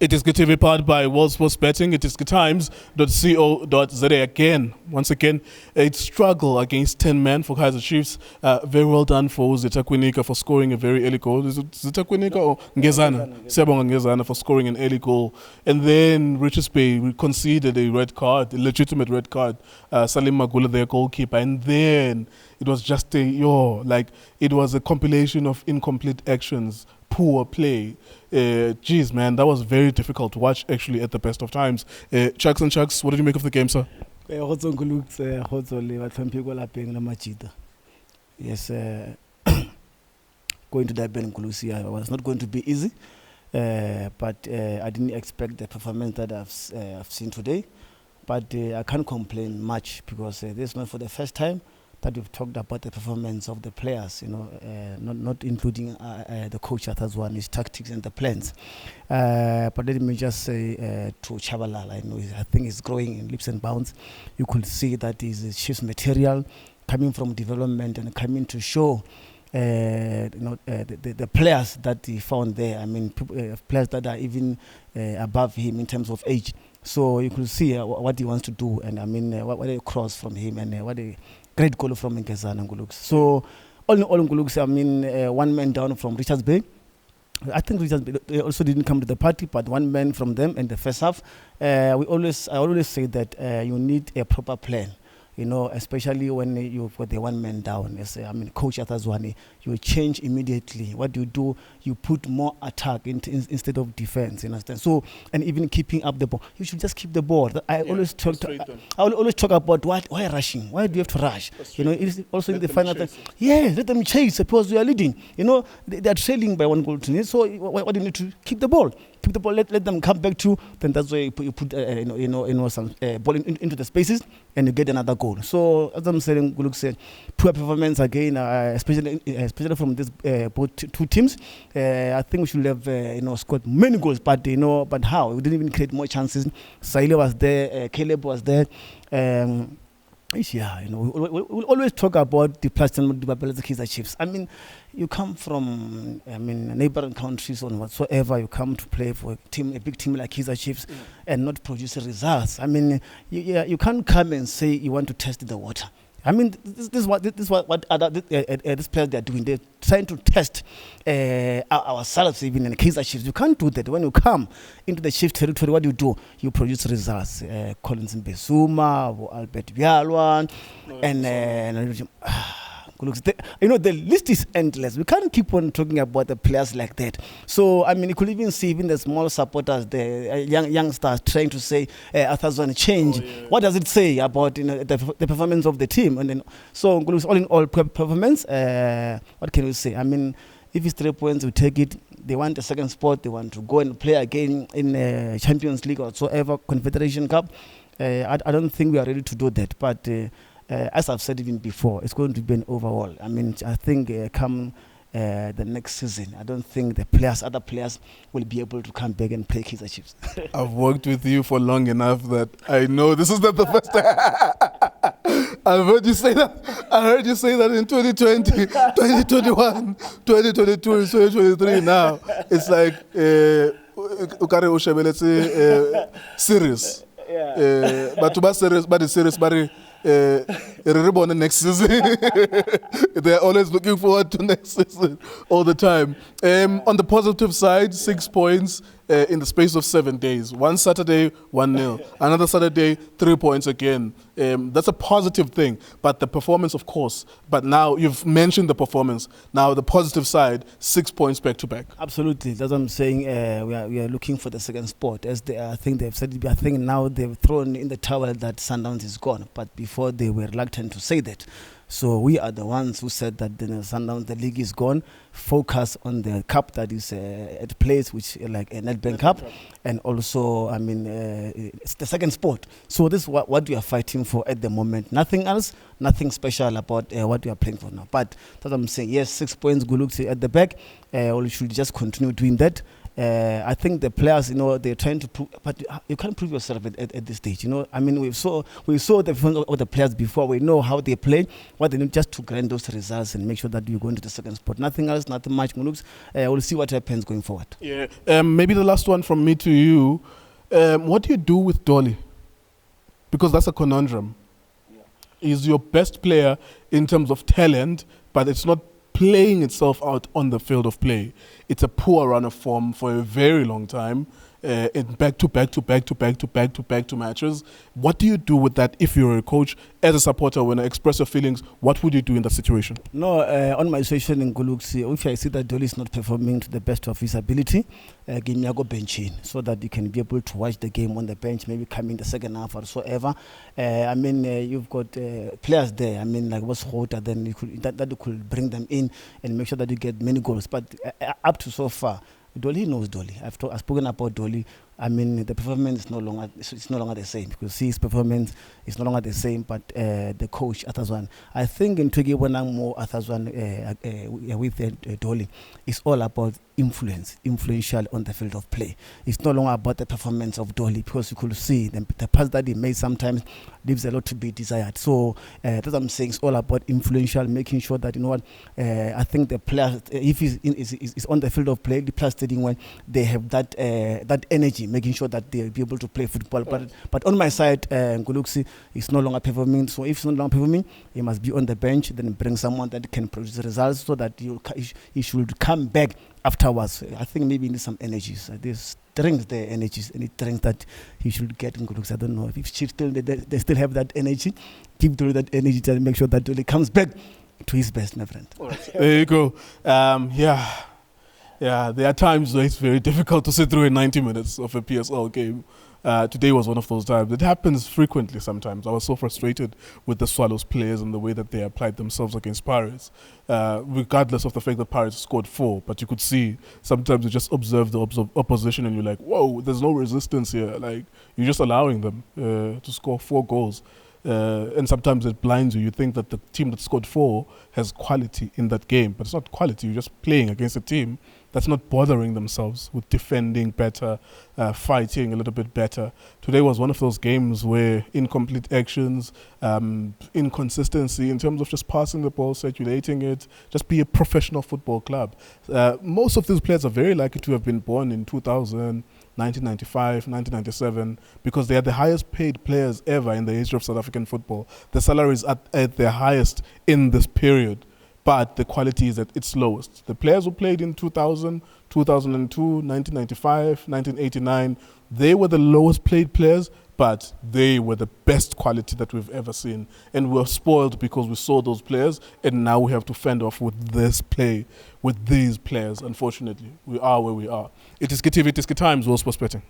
It is Good TV powered by World Sports Betting. It is goodtimes.co.za again. Once again, a struggle against 10 men for Kaizer Chiefs. Very well done for Zitakwinika for scoring a very early goal. Is it Zitakwinika or Ngezana? Siyabonga Ngezana for scoring an early goal. And then Richards Bay conceded a red card, a legitimate red card. Salim Magula, their goalkeeper. And then it was just it was a compilation of incomplete actions, poor play. Geez, man, that was very difficult to watch actually at the best of times. Chucks and Chucks, what did you make of the game, sir? Yes, going to Durban Nkulusia was not going to be easy, but I didn't expect the performance that I've seen today. But I can't complain much because this is not for the first time that we've talked about the performance of the players, not including the coach Athazwan, his tactics and the plans. But let me just say to Chabalala, I think he's growing in leaps and bounds. You could see that his Chiefs material coming from development and coming to show the players that he found there. I mean, players that are even above him in terms of age. So you could see what he wants to do, and I mean, what a cross from him, and what a great goal from Nkezana Ngulux. So all in all, Ngulux, I mean, one man down from Richards Bay. I think Richards Bay also didn't come to the party, but one man from them in the first half. I always say that you need a proper plan. Especially when you've got the one man down. Coach Athazwani, you change immediately. What do? You put more attack instead of defense. You understand? So, and even keeping up the ball, you should just keep the ball. I always talk about why rushing? Why do you have to rush? It's also in the final. Yes, let them chase. Suppose we are leading. They are trailing by 1 goal to nil. So, what do you need to keep the ball? Keep the ball. Let them come back to. Then that's why you put some ball into the spaces, and you get another goal. So as I'm saying, Guluk said, poor performance again, especially from this both two teams. I think we should have scored many goals, but how? We didn't even create more chances. Saile was there, Caleb was there. We'll always talk about the platinum development of Kaizer Chiefs. I mean, you come from neighboring countries or whatsoever. You come to play for a big team like Kaizer Chiefs, and not produce results. I mean, you can't come and say you want to test the water. I mean, this is what these players they are doing. They're trying to test ourselves even in Kaizer Chiefs. You can't do that. When you come into the Chiefs territory, what do? You produce results. Collins Mbesuma, Albert Bialwan, and the list is endless. We can't keep on talking about the players like that. So, I mean, you could even see even the small supporters, the youngsters trying to say, Athazwan change. What does it say about the performance of the team? And then, so, all in all, performance, what can we say? I mean, if it's 3 points, we take it. They want a second spot. They want to go and play again in Champions League or whatsoever, Confederation Cup. I don't think we are ready to do that. But as I've said even before, it's going to be an overhaul. I mean, I think come the next season, I don't think other players will be able to come back and play Kaizer Chiefs. I've worked with you for long enough that I know this is not the first time. I've heard you say that. I heard you say that in 2020, 2021, 2022, 2023 now. It's like, serious. But to be serious, but it's serious, but next season. They're always looking forward to next season all the time. On the positive side, 6 points in the space of 7 days. One Saturday, 1-0. Another Saturday, 3 points again. That's a positive thing. But the performance, of course. But now you've mentioned the performance. Now the positive side, 6 points back to back. Absolutely. That's what I'm saying. We are looking for the second spot. As I think they've said it. I think now they've thrown in the towel that Sundowns is gone. But before they were reluctant to say that. So we are the ones who said that the Sundowns, the league is gone. Focus on the cup that is at place, which like a Nedbank Cup, and also, I mean, it's the second spot. So this is what we are fighting for at the moment. Nothing else, nothing special about what we are playing for now. But that's what I'm saying. Yes, 6 points, Guluksi at the back. We should just continue doing that. I think the players, they're trying to prove, but you can't prove yourself at this stage. I mean, we saw the performance of the players before. We know how they play, what they need just to grant those results and make sure that you go into the second spot. Nothing else, nothing much. We'll see what happens going forward. Yeah. Maybe the last one from me to you. What do you do with Dolly? Because that's a conundrum. Is your best player in terms of talent, but it's not playing itself out on the field of play. It's a poor run of form for a very long time, in back-to-back matches. What do you do with that if you're a coach? As a supporter, when I express your feelings, what would you do in that situation? No, on my situation in Guluksi, if I see that Dolly is not performing to the best of his ability, give me a go bench in so that you can be able to watch the game on the bench, maybe come in the second half or so ever. You've got players there, like what's Rota, then that you could bring them in and make sure that you get many goals. But up to so far, Dolly knows Dolly. I've spoken about Dolly. The performance is no longer the same, because his performance is no longer the same. But the coach Athazwan, I think in Twigi when I'm more Athazwan with Dolly, it's all about influential on the field of play. It's no longer about the performance of Dolly, because you could see the pass that he made sometimes leaves a lot to be desired. So that's what I'm saying. It's all about influential, making sure that I think the player, if he's on the field of play, the players studying when they have that energy, making sure that they'll be able to play football. But on my side, Nguluksi is no longer performing. So if he's no longer performing, he must be on the bench, then bring someone that can produce results so that he should come back afterwards. I think maybe he needs some energies. There's drinks the energies, and it drinks that he should get in Nguluksi. I don't know if they still have that energy. Keep doing that energy to make sure that he comes back to his best, my friend. All right. There you go. Yeah, there are times where it's very difficult to sit through 90 minutes of a PSL game. Today was one of those times. It happens frequently sometimes. I was so frustrated with the Swallows players and the way that they applied themselves against Pirates, regardless of the fact that Pirates scored 4. But you could see sometimes you just observe the opposition and you're like, whoa, there's no resistance here. Like, you're just allowing them to score 4 goals. And sometimes it blinds you. You think that the team that scored 4 has quality in that game, but it's not quality. You're just playing against a team that's not bothering themselves with defending better, fighting a little bit better. Today was one of those games where incomplete actions, inconsistency in terms of just passing the ball, circulating it, just be a professional football club. Most of these players are very likely to have been born in 2000, 1995, 1997, because they are the highest paid players ever in the history of South African football. The salaries are at their highest in this period, but the quality is at its lowest. The players who played in 2000, 2002, 1995, 1989, they were the lowest paid players, but they were the best quality that we've ever seen. And we're spoiled because we saw those players, and now we have to fend off with this play, with these players. Unfortunately, we are where we are. It is iDiskiTV, it is Times, World Sports Betting.